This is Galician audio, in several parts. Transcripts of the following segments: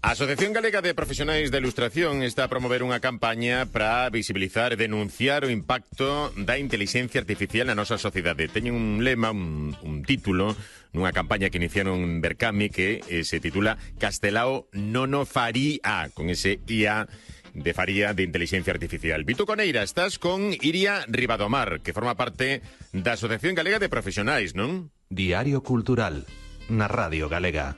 A Asociación Galega de Profesionais da Ilustración está a promover unha campaña para visibilizar e denunciar o impacto da inteligencia artificial na nosa sociedade. Teñen un lema, un título, nunha campaña que iniciaron en Berkami que se titula Castelao non o faría, con ese IA de faría de inteligencia artificial. Vitu Coneira, estás con Iria Ribadomar, que forma parte da Asociación Galega de Profesionais, non? Diario Cultural, na Radio Galega.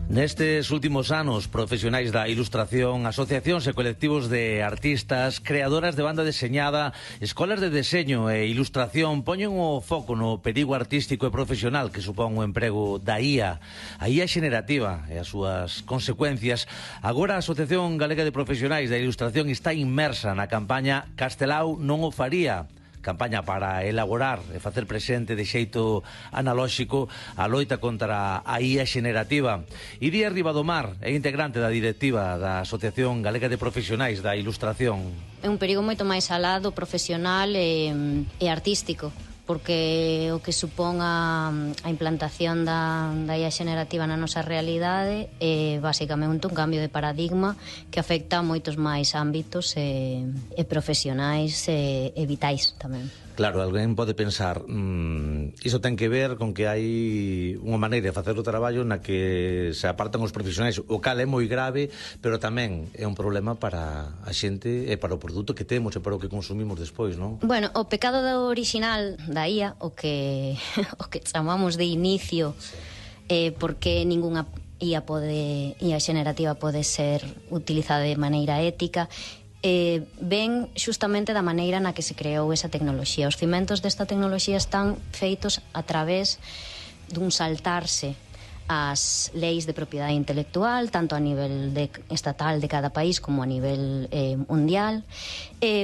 Nestes últimos anos, profesionais da ilustración, asociacións e colectivos de artistas, creadoras de banda deseñada, escolas de deseño e ilustración poñen o foco no perigo artístico e profesional que supón o emprego da IA, a IA xenerativa e as súas consecuencias. Agora a Asociación Galega de Profesionais da Ilustración está inmersa na campaña Castelao non o faría, campaña para elaborar e facer presente de xeito analóxico a loita contra a IA xenerativa. Iria Ribadomar é integrante da directiva da Asociación Galega de Profesionais da Ilustración. É un perigo moito máis alado, profesional e artístico, porque o que supón a implantación da IA xenerativa na nosa realidade é basicamente un cambio de paradigma que afecta a moitos máis ámbitos e profesionais e vitais tamén. Claro, alguén pode pensar iso ten que ver con que hai unha maneira de facer o traballo na que se apartan os profesionais, o cal é moi grave, pero tamén é un problema para a xente e para o produto que temos e para o que consumimos despois, non? Bueno, o pecado original da IA, o que chamamos de inicio, porque ningunha IA xenerativa pode ser utilizada de maneira ética, ven xustamente da maneira na que se creou esa tecnoloxía. Os cimentos desta tecnoloxía están feitos a través dun saltarse as leis de propiedade intelectual, tanto a nivel estatal de cada país como a nivel mundial,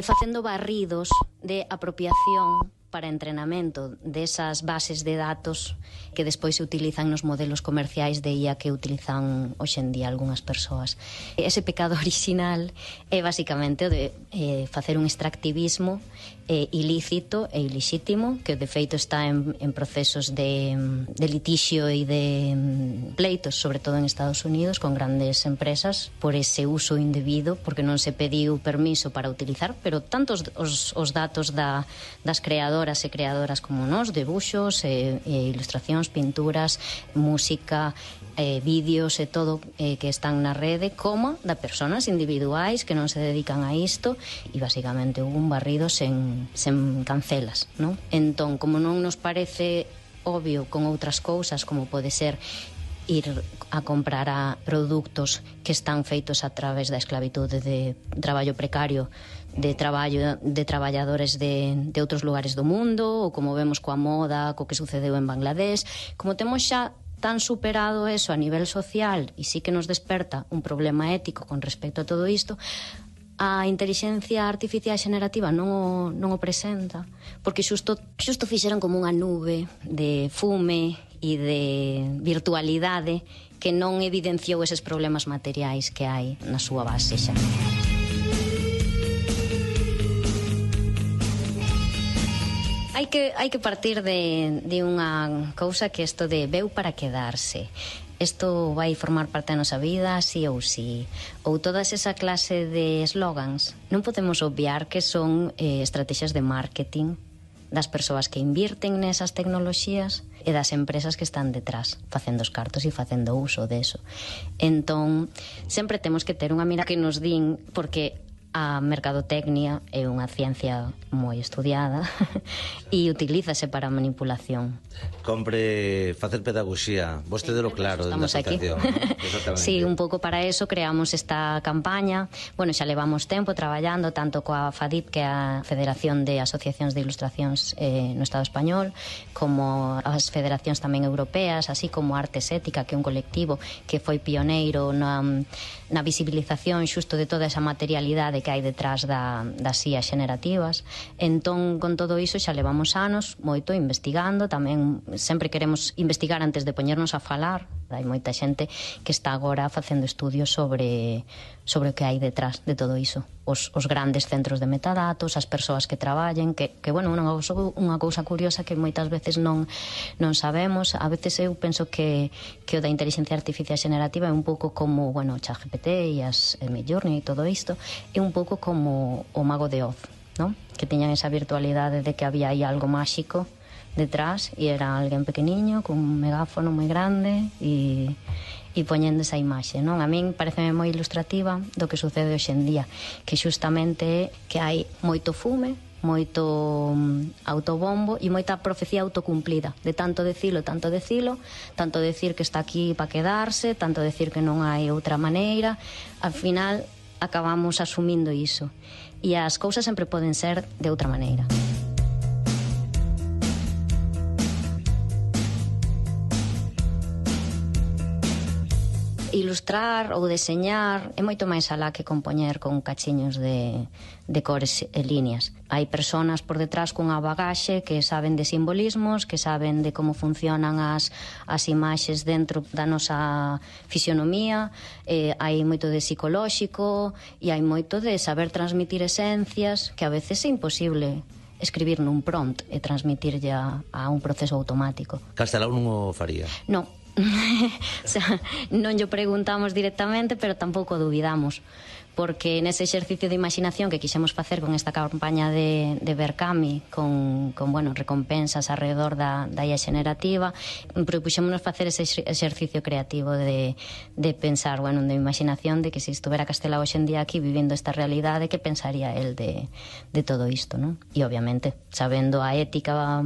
facendo barridos de apropiación para entrenamento desas bases de datos que despois se utilizan nos modelos comerciais de IA que utilizan hoxe en día algunhas persoas. Ese pecado original é basicamente o de facer un extractivismo ilícito e ilixítimo, que de feito está en procesos de litixio e de pleitos, sobre todo en Estados Unidos, con grandes empresas por ese uso indebido, porque non se pediu permiso para utilizar, pero tanto os datos das creadoras e creadoras como nós, debuxos, ilustracións, pinturas, música, vídeos e todo que están na rede, como da persoas individuais que non se dedican a isto, e basicamente hubo un barrido sen cancelas, non? Entón, como non nos parece obvio con outras cousas, como pode ser ir a comprar a produtos que están feitos a través da esclavitude de traballo precario, de traballadores de outros lugares do mundo, ou como vemos coa moda, co que sucedeu en Bangladesh, como temos xa tan superado eso a nivel social e sí que nos desperta un problema ético con respecto a todo isto, a inteligencia artificial xenerativa non o presenta, porque xusto fixeron como unha nube de fume e de virtualidade que non evidenciou eses problemas materiais que hai na súa base xa. Hai que partir de unha cousa que isto de veu para quedarse. Isto vai formar parte da nosa vida, sí ou sí. Ou todas esa clase de slogans. Non podemos obviar que son estrategias de marketing das persoas que invirten nesas tecnoloxías e das empresas que están detrás, facendo os cartos e facendo uso deso. Entón, sempre temos que ter unha mira que nos din, porque a mercadotecnia é unha ciencia moi estudiada e utilízase para a manipulación. Compre facer pedagogía, vostedelo claro dentro da asociación. Sí, un pouco para eso creamos esta campaña. Bueno, xa levamos tempo traballando tanto coa FADIP, que é a Federación de Asociacións de Ilustracións no Estado Español, como as federacións tamén europeas, así como Artes Ética, que é un colectivo que foi pioneiro na visibilización xusto de toda esa materialidade que hai detrás das IA xenerativas. Entón, con todo iso xa levamos anos moito investigando, tamén sempre queremos investigar antes de poñernos a falar. Hai moita xente que está agora facendo estudios sobre sobre o que hai detrás de todo iso. Os grandes centros de metadatos, as persoas que traballen, que bueno, unha cousa curiosa que moitas veces non sabemos. A veces eu penso que o da inteligencia artificial xenerativa é un pouco como, bueno, o ChatGPT e as Midjourney e todo isto, é un pouco como o Mago de Oz, ¿no? Que teñan esa virtualidade de que había aí algo máxico detrás e era alguén pequeniño con un megáfono moi grande e poñendo esa imaxe, non? A min pareceme moi ilustrativa do que sucede hoxe en día, que xustamente é que hai moito fume, moito autobombo e moita profecía autocumplida, de tanto decir que está aquí para quedarse, tanto decir que non hai outra maneira. Al final acabamos asumindo iso, e as cousas sempre poden ser de outra maneira. Ilustrar ou deseñar é moito máis alá que compoñer con cachiños de cores e líneas. Hai persoas por detrás cunha bagaxe que saben de simbolismos, que saben de como funcionan as imaxes dentro da nosa fisionomía, hai moito de psicolóxico e hai moito de saber transmitir esencias que a veces é imposible escribir nun prompt e transmitirlle a un proceso automático. Castelao non o faría? Non. O sea, non lle preguntamos directamente, pero tampouco dubidamos, porque nese exercicio de imaginación que quixemos facer con esta campaña de Berkami con bueno, recompensas alrededor da IA xenerativa, propuxémonos facer ese exercicio creativo de pensar, bueno, de imaginación, de que se estuvera Castelao hoxe en día aquí vivindo esta realidade, que pensaría el de todo isto, non? E obviamente sabendo a ética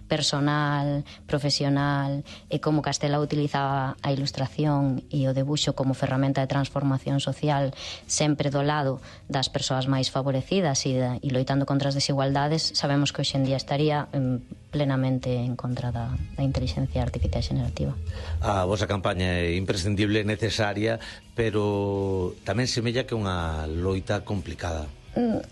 personal, profesional, e como Castelao utilizaba a ilustración e o debuxo como ferramenta de transformación social, sempre do lado das persoas máis favorecidas e loitando contra as desigualdades, sabemos que hoxe en día estaría plenamente en contra da inteligencia artificial xenerativa. A vosa campaña é imprescindible, necesaria, pero tamén semella que é unha loita complicada.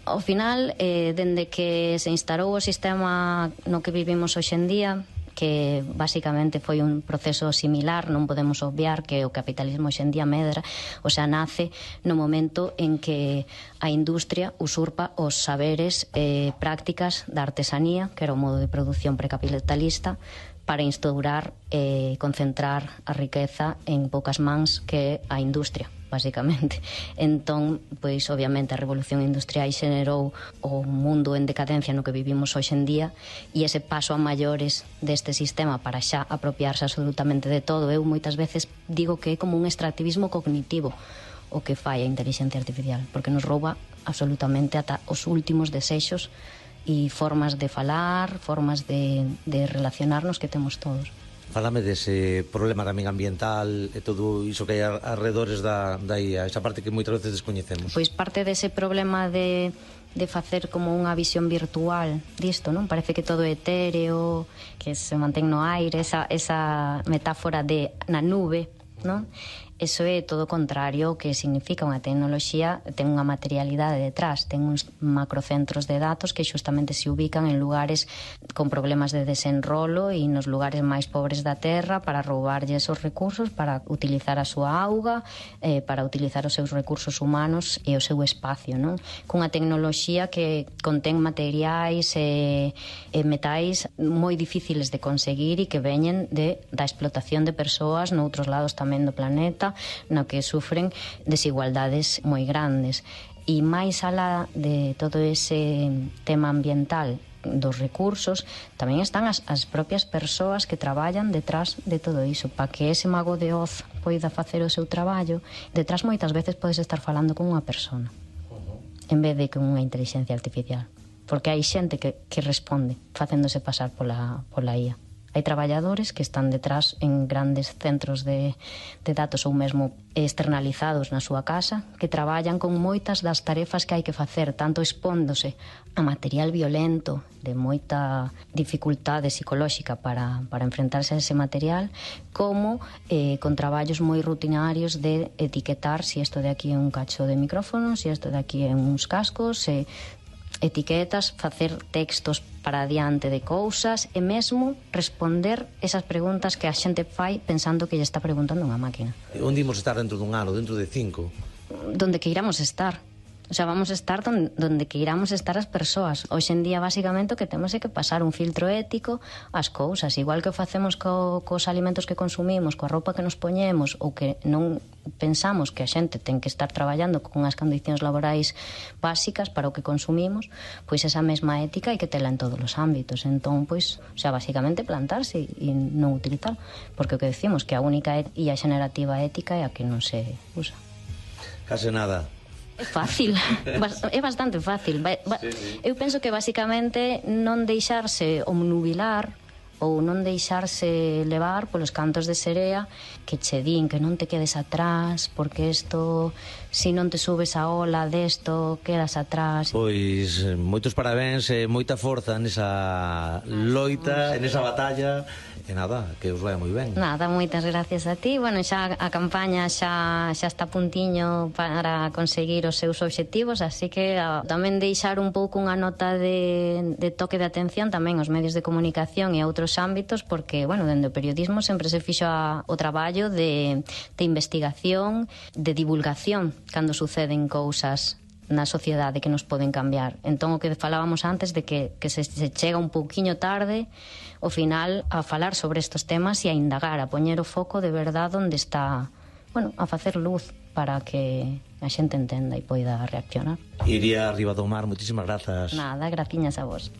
Ao final, dende que se instalou o sistema no que vivimos hoxe en día, que basicamente foi un proceso similar, non podemos obviar que o capitalismo hoxe en día medra, o sea, nace no momento en que a industria usurpa os saberes e prácticas da artesanía, que era o modo de produción precapitalista, para instaurar e concentrar a riqueza en poucas mans, que é a industria, basicamente. Entón, pois, obviamente, a revolución industrial xenerou o mundo en decadencia no que vivimos hoxe en día, e ese paso a maiores deste sistema para xa apropiarse absolutamente de todo, eu moitas veces digo que é como un extractivismo cognitivo o que fai a inteligencia artificial, porque nos rouba absolutamente ata os últimos desexos e formas de falar, formas de relacionarnos que temos todos. Fálame dese problema tamén ambiental e todo iso que hai arredores da IA, esa parte que moitas veces descoñecemos. Pois parte dese problema de facer como unha visión virtual disto, non? Parece que todo é etéreo, que se mantén no aire, esa metáfora de na nube, non? Eso é todo o contrario o que significa unha tecnoloxía. Ten unha materialidade detrás, ten uns macrocentros de datos que xustamente se ubican en lugares con problemas de desenrolo e nos lugares máis pobres da terra para roubarlle esos recursos, para utilizar a súa auga, para utilizar os seus recursos humanos e o seu espacio, non? Cunha tecnoloxía que contén materiais e metais moi difíciles de conseguir e que veñen da explotación de persoas noutros lados tamén do planeta, no que sufren desigualdades moi grandes. E máis alá de todo ese tema ambiental dos recursos, tamén están as propias persoas que traballan detrás de todo iso. Para que ese Mago de Oz poida facer o seu traballo, detrás moitas veces podes estar falando con unha persona en vez de con unha inteligencia artificial, porque hai xente que responde facéndose pasar pola IA. Hai traballadores que están detrás en grandes centros de datos ou mesmo externalizados na súa casa, que traballan con moitas das tarefas que hai que facer, tanto expóndose a material violento de moita dificultade psicolóxica para enfrentarse a ese material, como con traballos moi rutinarios de etiquetar si isto de aquí é un cacho de micrófono, si isto de aquí é uns cascos, etiquetas, facer textos para adiante de cousas e mesmo responder esas preguntas que a xente fai pensando que lle está preguntando unha máquina. Onde imos estar dentro dun ano, dentro de 5? donde queiramos estar. O sea, vamos a estar donde queiramos estar as persoas. Hoxe en día, basicamente, o que temos é que pasar un filtro ético ás cousas. Igual que o facemos cos alimentos que consumimos, coa roupa que nos poñemos, ou que non pensamos que a xente ten que estar traballando con as condicións laborais básicas para o que consumimos, pois esa mesma ética hai que tela en todos os ámbitos. Entón, pois, o sea, basicamente plantarse e non utilizar. Porque o que decimos que a única e a xenerativa ética é a que non se usa. Case nada. É fácil, é bastante fácil. Sí. Eu penso que basicamente non deixarse omnubilar ou non deixarse levar polos cantos de serea que che din que non te quedes atrás porque isto, se non te subes a ola desto, quedas atrás. Pois moitos parabéns e moita forza nesa loita, nesa batalla. E nada, que os vai moi ben. Nada, moitas gracias a ti. Bueno, xa a campaña xa está a puntiño para conseguir os seus obxectivos, así que tamén deixar un pouco unha nota de toque de atención tamén aos medios de comunicación e a outros ámbitos, porque, bueno, dende o periodismo sempre se fixo o traballo de investigación, de divulgación, cando suceden cousas na sociedade que nos poden cambiar. Entón, o que falábamos antes de que se chega un pouquiño tarde ao final a falar sobre estes temas e a indagar, a poñer o foco de verdade onde está, bueno, a facer luz para que a xente entenda e poida reaccionar. Iria Rivadomar, moitísimas grazas. Nada, graciñas a vos.